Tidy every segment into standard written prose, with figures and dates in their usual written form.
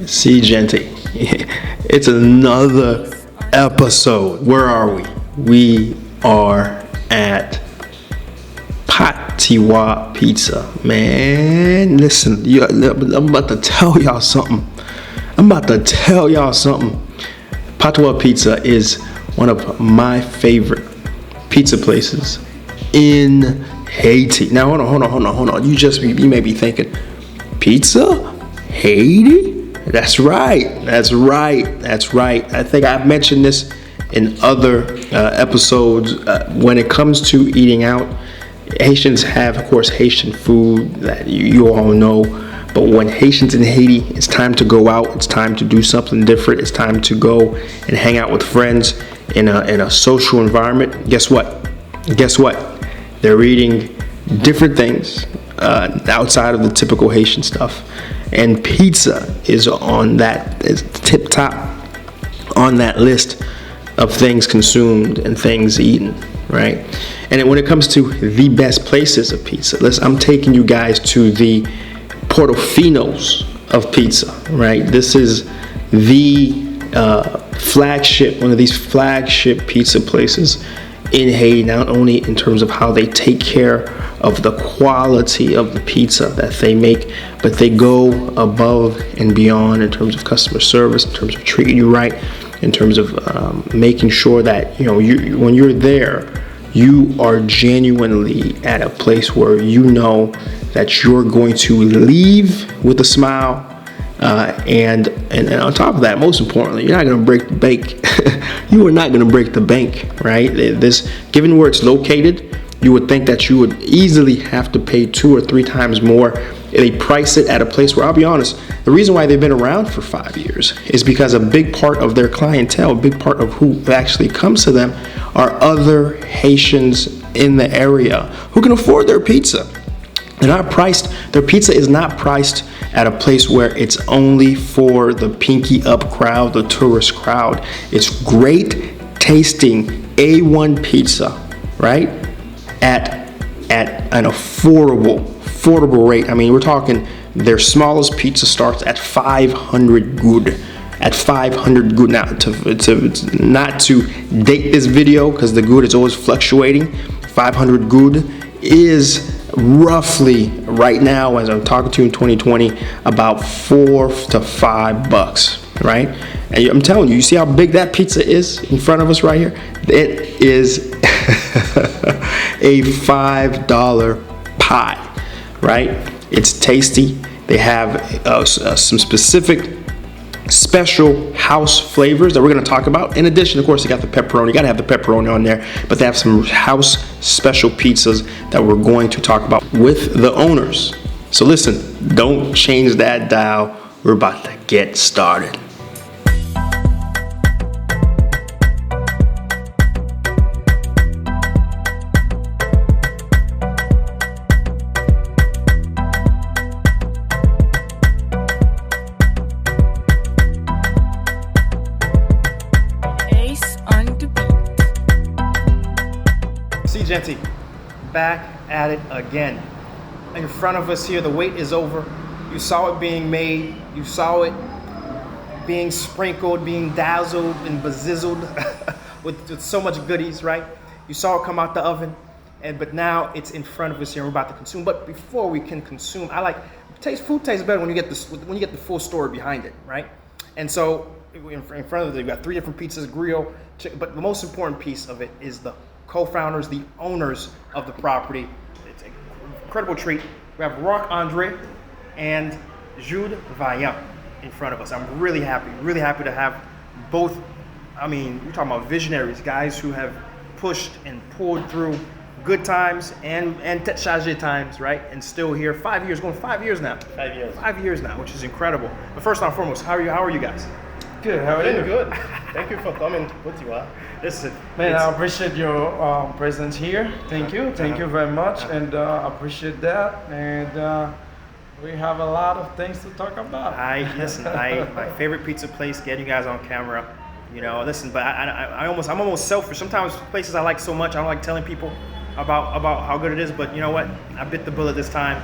See, Gente, it's another episode. Where are we? We are at Pizza. Man, listen, I'm about to tell y'all something. Patois Pizza is one of my favorite pizza places in Haiti. Now, hold on. You may be thinking, pizza? Haiti? That's right. I think I've mentioned this in other episodes. When it comes to eating out, Haitians have, of course, Haitian food that you all know. But when Haitians in Haiti, it's time to go out. It's time to do something different. It's time to go and hang out with friends in a social environment. Guess what? They're eating different things outside of the typical Haitian stuff. And pizza is on that, is tip top on that list of things consumed and things eaten, right? And when it comes to the best places of pizza, I'm taking you guys to the Portofinos of pizza, right? This is the one of these flagship pizza places in Haiti, not only in terms of how they take care of the quality of the pizza that they make, but they go above and beyond in terms of customer service, in terms of treating you right, in terms of making sure that when you're there, you are genuinely at a place where you know that you're going to leave with a smile, and on top of that, most importantly, you're not going to break the bank. You are not going to break the bank, right? Given where it's located, you would think that you would easily have to pay 2 or 3 times more. They price it at a place where, I'll be honest, the reason why they've been around for 5 years is because a big part of their clientele, a big part of who actually comes to them, are other Haitians in the area who can afford their pizza. Their pizza is not priced at a place where it's only for the pinky up crowd, the tourist crowd. It's great tasting A1 pizza, right? At an affordable rate. I mean, we're talking their smallest pizza starts at 500 good. Now, to not to date this video because the good is always fluctuating, 500 good is roughly right now, as I'm talking to you in 2020, about $4 to $5, right? And I'm telling you, you see how big that pizza is in front of us right here? It is a $5 pie, right? It's tasty. They have some specific special house flavors that we're going to talk about. In addition, of course, you got the pepperoni. You got to have the pepperoni on there, but they have some house special pizzas that we're going to talk about with the owners. So listen, don't change that dial. We're about to get started. Gente, back at it again. In front of us here, the wait is over. You saw it being made. You saw it being sprinkled, being dazzled and bezizzled with so much goodies, right? You saw it come out the oven, but now it's in front of us here and we're about to consume. But before we can consume, food tastes better when you get the full story behind it, right? And so in front of us, you've got 3 different pizzas, grill, chicken, but the most important piece of it is the co-founders, the owners of the property. It's an incredible treat. We have Rock Andre and Jude Valliant in front of us. I'm really happy to have both. I mean, we're talking about visionaries, guys who have pushed and pulled through good times and tête chargée times, right? And still here, 5 years, going 5 years now. 5 years. 5 years now, which is incredible. But first and foremost, how are you guys? Good, how are you? Good. Thank you for coming. What you are? Listen, man, I appreciate your presence here. Thank you very much, and I appreciate that. And we have a lot of things to talk about. My favorite pizza place, getting you guys on camera. Listen, but I'm almost selfish. Sometimes places I like so much, I don't like telling people about how good it is. But you know what? I bit the bullet this time.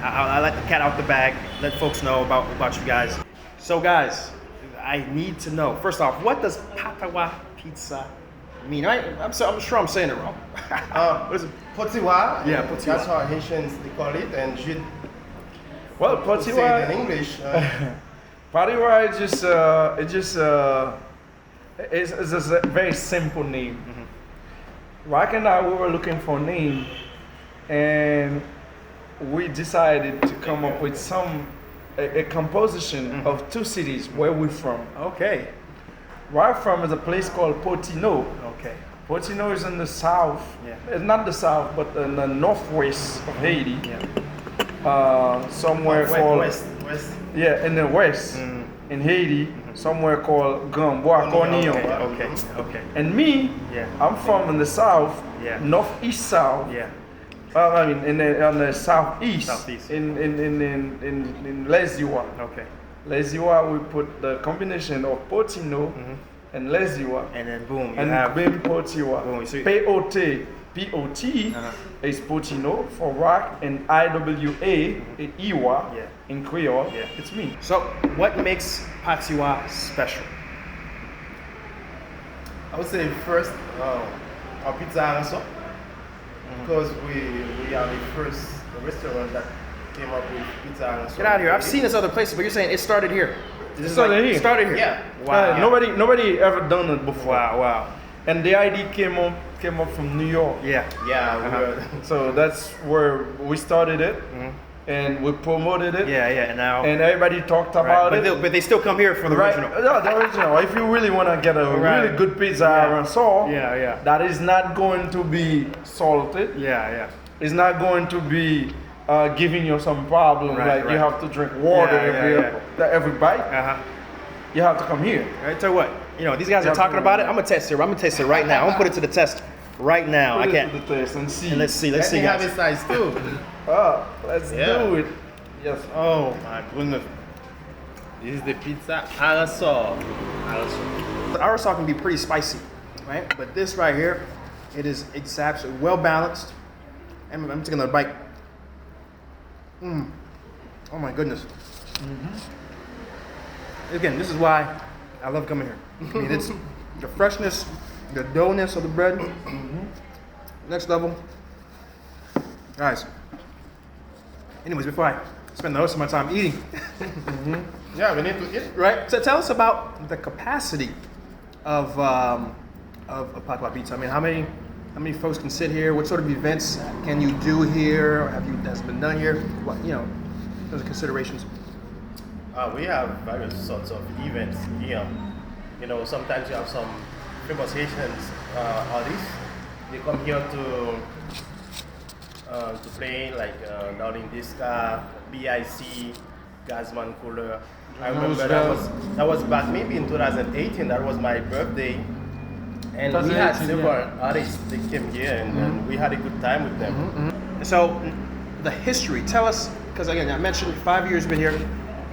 I let the cat out the bag. Let folks know about you guys. So guys, I need to know, first off, what does patawa pizza mean? I'm sure I'm saying it wrong. What is it? Potiwa. Yeah, potiwa. That's how Haitians they call it, and Jude Well, would say it potiwa, in English. potiwa is just a very simple name. Rock and I, we were looking for a name, and we decided to come up with a composition of two cities where we're from. Okay. Where I'm from is a place called Potino. Okay. Potino is in the south. Yeah. It's not the south, but in the northwest of Haiti. Yeah. Somewhere called West. yeah, in the west in Haiti, somewhere called Gamboa Cornillon. Okay. And me, Yeah. I'm from in the south, Yeah. northeast south. Yeah. I mean, on the southeast, Southeast. in Lesiwa. Okay. Lesiwa, we put the combination of Potino and Lesiwa. And then boom, you And have Bim Potiwa. Boom, you see- P-O-T is Potino for rock, and I-W-A, Iwa, Yeah. in Creole, Yeah. it's me. So, what makes patawa special? I would say first our pizzeria, because we are the first restaurant that came up with pizzeria. Get out of here! I've seen this other places, but you're saying it started here. This is Started here. Started here. Yeah. Wow. Nobody ever done it before. Wow. And the idea came up from New York. Yeah. Yeah, we were. So that's where we started it, and we promoted it. Yeah. And now. And everybody talked Right. about it. But they still come here for the Right. original. Yeah, the original. If you really want to get a Right. really good pizza Yeah. and so Yeah. that is not going to be salted. Yeah. It's not going to be giving you some problem. Right, You right. have to drink water Yeah. every bite. Uh-huh. You have to come here. I tell you what, these guys are talking about it. I'm gonna test it. I'm gonna taste it right now. I'm gonna put it to the test right now. Put I it can't. to the test and see. And let's see, Let me have guys. a size too. Let's Yeah. do it. Yes. Oh my goodness. This is the pizza arasol. The aerosol can be pretty spicy, right? But this right here, it is absolutely well balanced. I'm taking another bite. Oh my goodness. Again, this is why I love coming here. I mean, it's the freshness, the doughness of the bread. Next level. Guys, anyways, before I spend the rest of my time eating, Yeah, we need to eat. right? So tell us about the capacity of patawa pizza. I mean, how many folks can sit here? What sort of events can you do here? Has been done here? What those are considerations. We have various sorts of events here. Sometimes you have some famous Haitians artists. They come here to play, like Darling Disca, BIC, Gazman Cooler. I remember that was back maybe in 2018. That was my birthday, and we had 2018, several artists. They came here, and we had a good time with them. So, the history. Tell us, because again, I mentioned 5 years been here.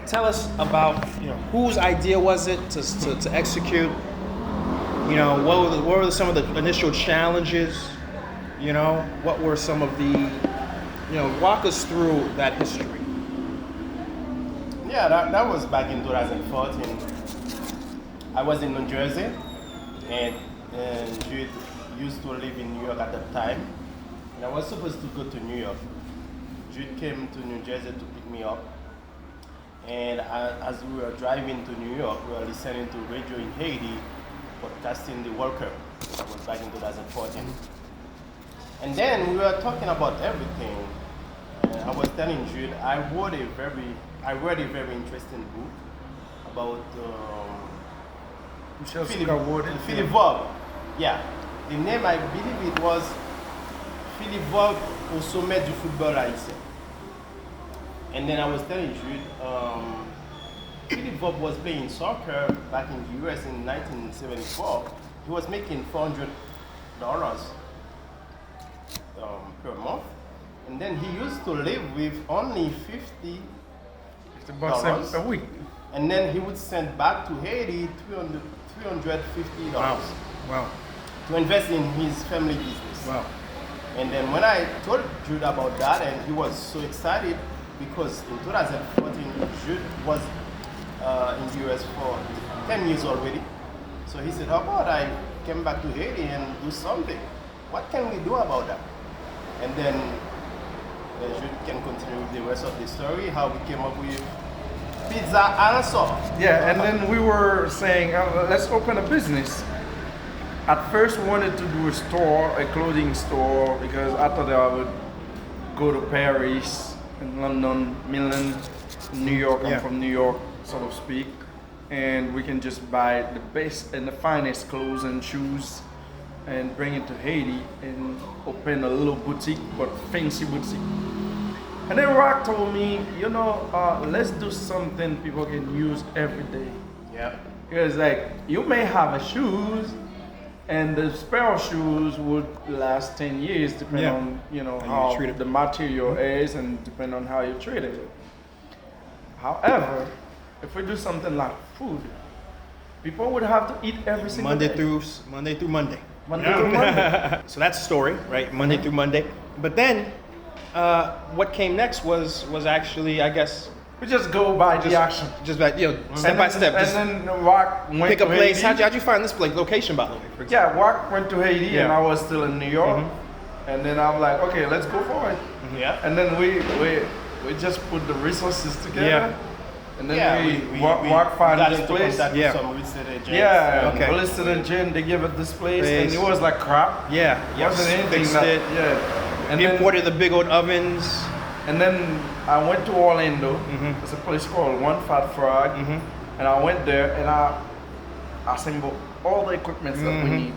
Tell us about whose idea was it to execute. What were some of the initial challenges? What were some of the walk us through that history. Yeah, that was back in 2014. I was in New Jersey, and Jude used to live in New York at that time. And I was supposed to go to New York. Jude came to New Jersey to pick me up. And as we were driving to New York, we were listening to radio in Haiti, podcasting the World Cup. That was back in 2014. And then we were talking about everything. I was telling Jude, I read a very interesting book about Philip Vogue. Yeah, the name, I believe it was Philip Vogue au sommet du football haïtien. And then I was telling Jude, Philip Vogue was playing soccer back in the US in 1974. He was making $400 per month. And then he used to live with only $50 a week. And then he would send back to Haiti $350 Wow. to invest in his family business. Wow. And then when I told Jude about that, and he was so excited because in 2014, Jude was in the US for 10 years already. So he said, how about I came back to Haiti and do something? What can we do about that? And then Jude can continue with the rest of the story, how we came up with pizza and sauce. Yeah, and then we were saying, let's open a business. At first, we wanted to do a store, a clothing store, because I thought I would go to Paris, and London, Milan, New York. I'm from New York, so to speak, and we can just buy the best and the finest clothes and shoes, and bring it to Haiti and open a little boutique, but fancy boutique. And then Rock told me, let's do something people can use every day. Yeah. Because like, you may have a shoes, and the pair of shoes would last 10 years depending on, how treat it. the material is and depending on how you treat it. However, if we do something like food, people would have to eat every single Monday day. through Monday. Monday through Monday. So that's the story, right? Monday through Monday. But then, what came next was actually, I guess, We just go by the action. just like step by step. Just And then Rock went pick a to place. Haiti. How'd you find this place? Location, by the way. For example. Yeah, Rock went to Haiti and Yeah. I was still in New York. And then I'm like, okay, let's go for it. Yeah. And then we just put the resources together. Yeah. And then Yeah, we Rock found got this into place. contact Yeah. with some real estate agents. Yeah, Okay. we listed in gin, they gave it this place, and Place. it was like crap. Yeah. It wasn't anything Fixed that, it. yeah. And You then, imported the big old ovens. and then I went to Orlando. There's a place called One Fat Frog. And I went there and I assembled all the equipment that we need.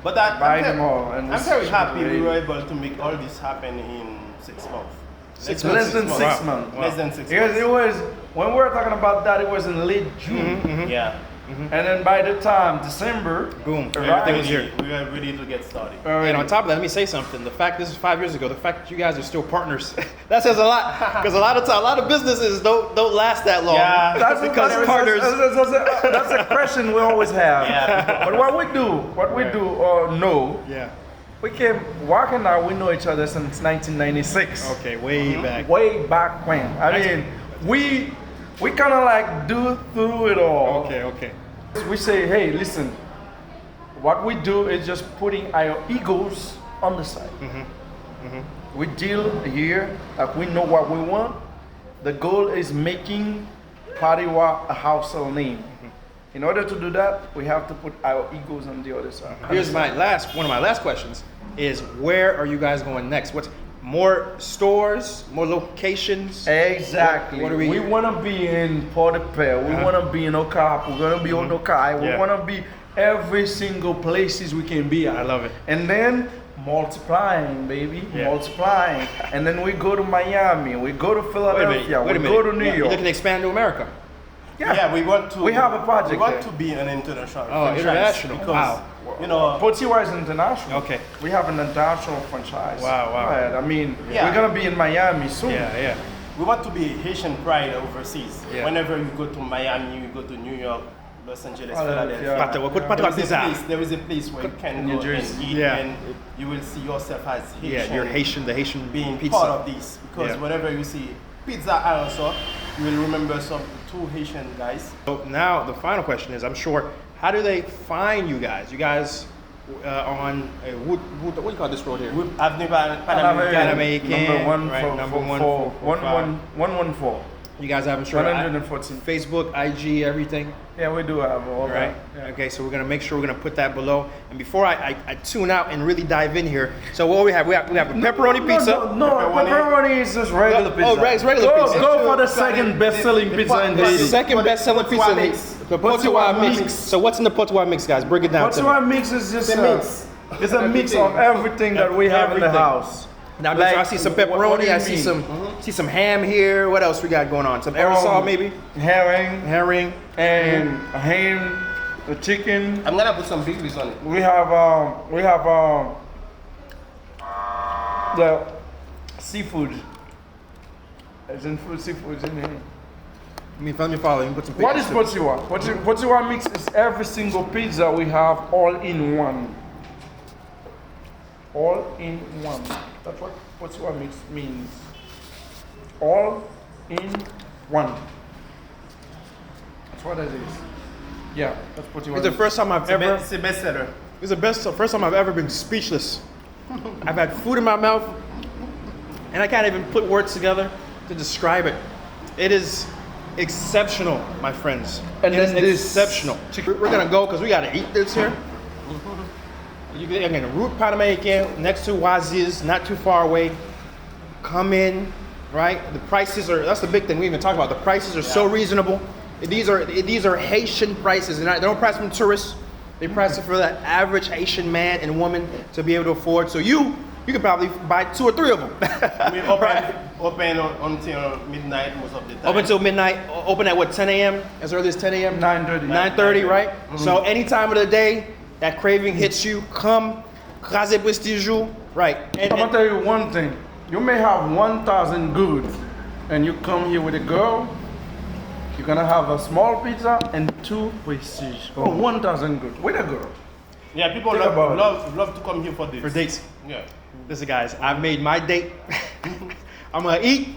But that, Buy them all. And I'm very happy we we were able to make all this happen in 6 months. Less than 6 Wow. months. Less than 6 Because months. it was, when we were talking about that, it was in late June. Yeah. And then by the time December, Boom. arrived, Everything was here. We were ready to get started. And on top of that, let me say something. The fact this is 5 years ago, the fact that you guys are still partners, that says a lot. Because a lot of businesses don't last that long. Yeah. That's because that's- partners. That's a question we always have. Yeah. But what we do or know, Yeah. we came walking now. We know each other since 1996. Okay, way back. Way back when. I mean, we kind of like do through it all. Okay. We say, hey, listen. What we do is just putting our egos on the side. We deal here, like we know what we want. The goal is making Pariwa a household name. In order to do that, we have to put our egos on the other side. Here's one of my last questions is where are you guys going next? What's more stores, more locations? Exactly. What are we- we want to be in Port-de-Paix. We want to be in Okap. We're going to be on Okai. We Yeah. want to be every single places we can be at. I love it. And then multiplying, baby. Yeah. Multiplying. And then we go to Miami. We go to Philadelphia. Wait a We minute. go to New You're York. looking to expand to America? Yeah, we want to. We have a project We want there. to be an international. Oh, franchise international. Because, Wow. You know, Potiwa is international. Okay. We have an international franchise. Wow. Right. I mean, Yeah. we're going to be in Miami soon. Yeah. we want to be Haitian pride overseas. Yeah. Whenever you go to Miami, you go to New York, Los Angeles, Philadelphia. Philadelphia. There is a place where you can New go Jersey. and eat, Yeah. and you will see yourself as Haitian. Yeah, you're Haitian, the Haitian being pizza. part of this, because Yeah. whenever you see pizza also, you will remember some two Haitian guys. So now the final question is, I'm sure, how do they find you guys? You guys on what do you call this road here? We have never Panamerican, Number one right, for, number for, one for, for 114. You guys have, I'm sure, 114. Facebook, IG, everything. Yeah, we do have all Right. that. Yeah. Okay, so we're gonna make sure we're gonna put that below. And before I tune out and really dive in here, so what we have a pepperoni pizza. No, pepperoni is just regular pizza. Oh, it's regular pizza. Go for the second best-selling pizza in The Haiti. second best-selling pizza. mix. The Potiwa Potiwa mix. mix. So what's in the Potiwa mix, guys? Break it down. to me. Potiwa mix is just It's a mix. It's a mix of everything that we have in the Everything. house. Now, Like, I see some what do pepperoni. you I see mean? some ham here. What else we got going on? Some aerosol, maybe Herring herring. and ham, the chicken. I'm gonna put some biggies on it. We have the seafood. As in food, seafood in here. Let me follow. You put some. What is pictures. Potiwa? Potiwa mix is every single pizza we have all in one. All in one. That's what Potiwa mix means. All in one. What is this? Yeah, that's what you It's want. the first time I've ever. It's a bestseller. It's the first time I've ever been speechless. I've had food in my mouth, and I can't even put words together to describe it. It is exceptional, my friends. And it is then this- exceptional. We're gonna go because we gotta eat this here. You get again, root Panamanican next to Waziz, not too far away. Come in, right? The prices are—that's the big thing we even talk about. The prices are so reasonable. These are Haitian prices. They don't price from tourists. They price it for that average Haitian man and woman to be able to afford. So you could probably buy 2 or 3 of them. We open until midnight most of the time. Open until midnight. Open at what, 10 a.m.? As early as 10 a.m. 9:30. 9:30, right? So any time of the day that craving hits you, come. Crasez prestigieux, right? I'm gonna tell you one thing. You may have 1,000 goods, and you come here with a girl. You're gonna have a small pizza and 2 prestige for 1,000 goods with a girl. Yeah, people Think about it. love to come here for dates. For dates. Yeah. Listen, guys, I've made my date. I'm gonna eat.